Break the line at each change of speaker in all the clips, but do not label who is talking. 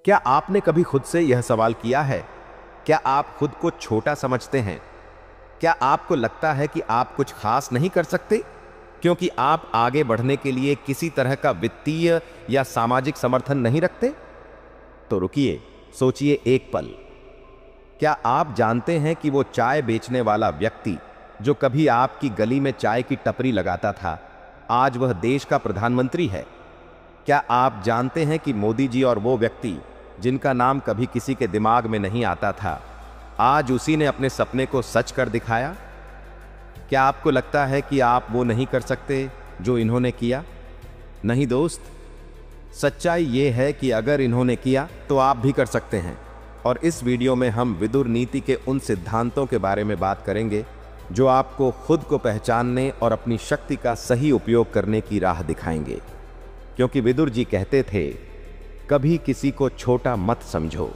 क्या आपने कभी खुद से यह सवाल किया है? क्या आप खुद को छोटा समझते हैं? क्या आपको लगता है कि आप कुछ खास नहीं कर सकते क्योंकि आप आगे बढ़ने के लिए किसी तरह का वित्तीय या सामाजिक समर्थन नहीं रखते? तो रुकिए, सोचिए एक पल। क्या आप जानते हैं कि वो चाय बेचने वाला व्यक्ति जो कभी आपकी गली में चाय की टपरी लगाता था, आज वह देश का प्रधानमंत्री है? क्या आप जानते हैं कि मोदी जी और वो व्यक्ति जिनका नाम कभी किसी के दिमाग में नहीं आता था, आज उसी ने अपने सपने को सच कर दिखाया? क्या आपको लगता है कि आप वो नहीं कर सकते जो इन्होंने किया? नहीं दोस्त, सच्चाई ये है कि अगर इन्होंने किया तो आप भी कर सकते हैं। और इस वीडियो में हम विदुर नीति के उन सिद्धांतों के बारे में बात करेंगे जो आपको खुद को पहचानने और अपनी शक्ति का सही उपयोग करने की राह दिखाएंगे। क्योंकि विदुर जी कहते थे, कभी किसी को छोटा मत समझो,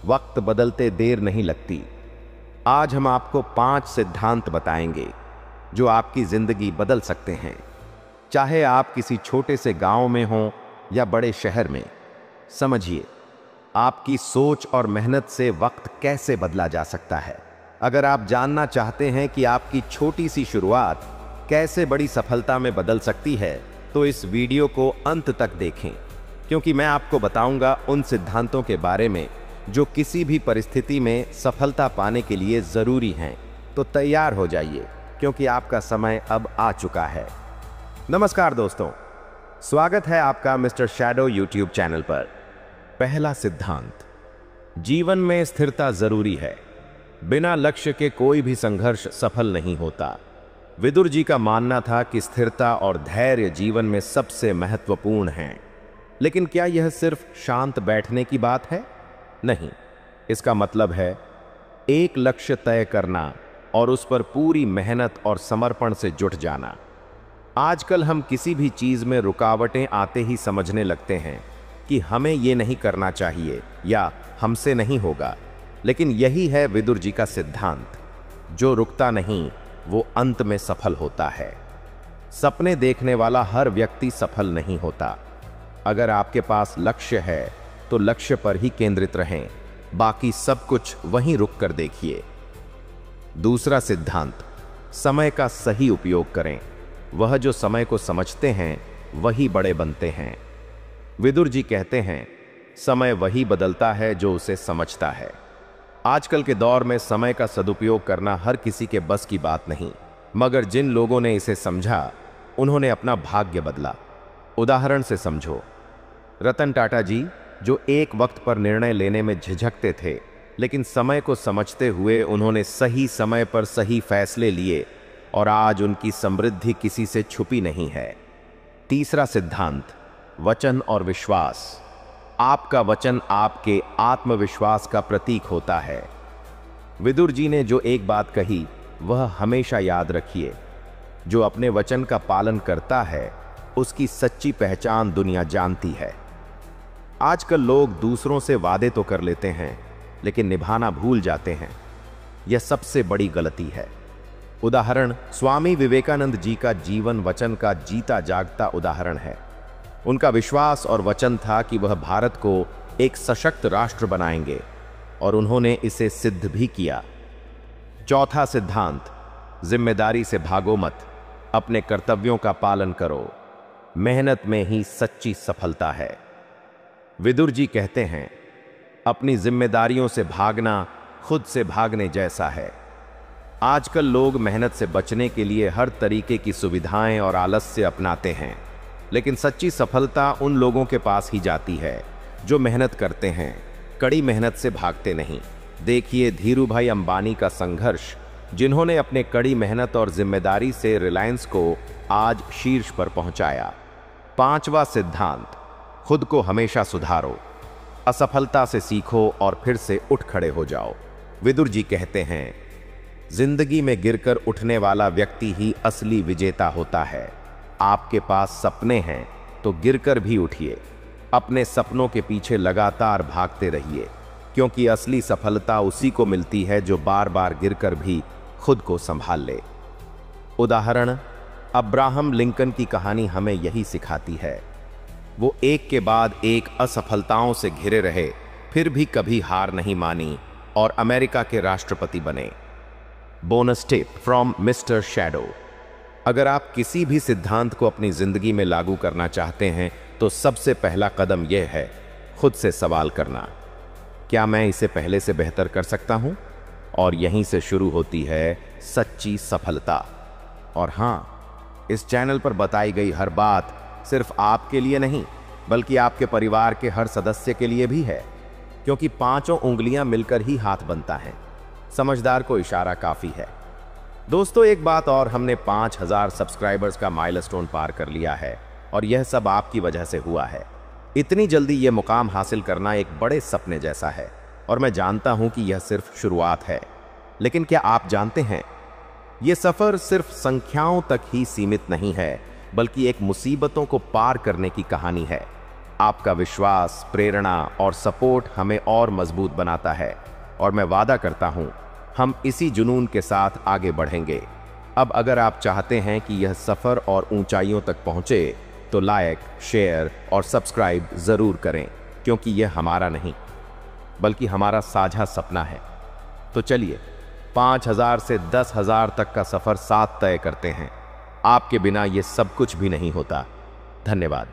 वक्त बदलते देर नहीं लगती। आज हम आपको 5 सिद्धांत बताएंगे जो आपकी जिंदगी बदल सकते हैं, चाहे आप किसी छोटे से गांव में हों या बड़े शहर में। समझिए, आपकी सोच और मेहनत से वक्त कैसे बदला जा सकता है। अगर आप जानना चाहते हैं कि आपकी छोटी सी शुरुआत कैसे बड़ी सफलता में बदल सकती है, तो इस वीडियो को अंत तक देखें, क्योंकि मैं आपको बताऊंगा उन सिद्धांतों के बारे में जो किसी भी परिस्थिति में सफलता पाने के लिए जरूरी हैं। तो तैयार हो जाइए, क्योंकि आपका समय अब आ चुका है। नमस्कार दोस्तों, स्वागत है आपका मिस्टर शैडो यूट्यूब चैनल पर। पहला सिद्धांत, जीवन में स्थिरता जरूरी है। बिना लक्ष्य के कोई भी संघर्ष सफल नहीं होता। विदुर जी का मानना था कि स्थिरता और धैर्य जीवन में सबसे महत्वपूर्ण हैं। लेकिन क्या यह सिर्फ शांत बैठने की बात है? नहीं, इसका मतलब है एक लक्ष्य तय करना और उस पर पूरी मेहनत और समर्पण से जुट जाना। आजकल हम किसी भी चीज में रुकावटें आते ही समझने लगते हैं कि हमें ये नहीं करना चाहिए या हमसे नहीं होगा। लेकिन यही है विदुर जी का सिद्धांत, जो रुकता नहीं वो अंत में सफल होता है। सपने देखने वाला हर व्यक्ति सफल नहीं होता। अगर आपके पास लक्ष्य है तो लक्ष्य पर ही केंद्रित रहें, बाकी सब कुछ वहीं रुक कर देखिए। दूसरा सिद्धांत, समय का सही उपयोग करें। वह जो समय को समझते हैं वही बड़े बनते हैं। विदुर जी कहते हैं, समय वही बदलता है जो उसे समझता है। आजकल के दौर में समय का सदुपयोग करना हर किसी के बस की बात नहीं, मगर जिन लोगों ने इसे समझा उन्होंने अपना भाग्य बदला। उदाहरण से समझो, रतन टाटा जी, जो एक वक्त पर निर्णय लेने में झिझकते थे, लेकिन समय को समझते हुए उन्होंने सही समय पर सही फैसले लिए और आज उनकी समृद्धि किसी से छुपी नहीं है। तीसरा सिद्धांत, वचन और विश्वास। आपका वचन आपके आत्मविश्वास का प्रतीक होता है। विदुर जी ने जो एक बात कही वह हमेशा याद रखिए, जो अपने वचन का पालन करता है उसकी सच्ची पहचान दुनिया जानती है। आजकल लोग दूसरों से वादे तो कर लेते हैं लेकिन निभाना भूल जाते हैं। यह सबसे बड़ी गलती है। उदाहरण, स्वामी विवेकानंद जी का जीवन वचन का जीता जागता उदाहरण है। उनका विश्वास और वचन था कि वह भारत को एक सशक्त राष्ट्र बनाएंगे और उन्होंने इसे सिद्ध भी किया। चौथा सिद्धांत, जिम्मेदारी से भागो मत, अपने कर्तव्यों का पालन करो। मेहनत में ही सच्ची सफलता है। विदुर जी कहते हैं, अपनी जिम्मेदारियों से भागना खुद से भागने जैसा है। आजकल लोग मेहनत से बचने के लिए हर तरीके की सुविधाएं और आलस्य अपनाते हैं, लेकिन सच्ची सफलता उन लोगों के पास ही जाती है जो मेहनत करते हैं, कड़ी मेहनत से भागते नहीं। देखिए धीरू भाई अंबानी का संघर्ष, जिन्होंने अपने कड़ी मेहनत और जिम्मेदारी से रिलायंस को आज शीर्ष पर पहुंचाया। पांचवा सिद्धांत, खुद को हमेशा सुधारो। असफलता से सीखो और फिर से उठ खड़े हो जाओ। विदुर जी कहते हैं, जिंदगी में गिरकर उठने वाला व्यक्ति ही असली विजेता होता है। आपके पास सपने हैं तो गिरकर भी उठिए। अपने सपनों के पीछे लगातार भागते रहिए, क्योंकि असली सफलता उसी को मिलती है जो बार बार गिरकर भी खुद को संभाल ले। उदाहरण, अब्राहम लिंकन की कहानी हमें यही सिखाती है। वो एक के बाद एक असफलताओं से घिरे रहे, फिर भी कभी हार नहीं मानी और अमेरिका के राष्ट्रपति बने। Bonus tip from mister shadow. अगर आप किसी भी सिद्धांत को अपनी जिंदगी में लागू करना चाहते हैं तो सबसे पहला कदम यह है खुद से सवाल करना, क्या मैं इसे पहले से बेहतर कर सकता हूं? और यहीं से शुरू होती है सच्ची सफलता। और हां, इस चैनल पर बताई गई हर बात सिर्फ आपके लिए नहीं बल्कि आपके परिवार के हर सदस्य के लिए भी है, क्योंकि पांचों उंगलियां मिलकर ही हाथ बनता है। समझदार को इशारा काफी है। दोस्तों, एक बात और, हमने 5000 सब्सक्राइबर्स का माइलस्टोन पार कर लिया है और यह सब आपकी वजह से हुआ है। इतनी जल्दी यह मुकाम हासिल करना एक बड़े सपने जैसा है और मैं जानता हूं कि यह सिर्फ शुरुआत है। लेकिन क्या आप जानते हैं, यह सफर सिर्फ संख्याओं तक ही सीमित नहीं है बल्कि एक मुसीबतों को पार करने की कहानी है। आपका विश्वास, प्रेरणा और सपोर्ट हमें और मजबूत बनाता है और मैं वादा करता हूं हम इसी जुनून के साथ आगे बढ़ेंगे। अब अगर आप चाहते हैं कि यह सफर और ऊंचाइयों तक पहुंचे तो लाइक, शेयर और सब्सक्राइब जरूर करें, क्योंकि यह हमारा नहीं बल्कि हमारा साझा सपना है। तो चलिए 5000 से 10,000 तक का सफर साथ तय करते हैं। आपके बिना यह सब कुछ भी नहीं होता। धन्यवाद।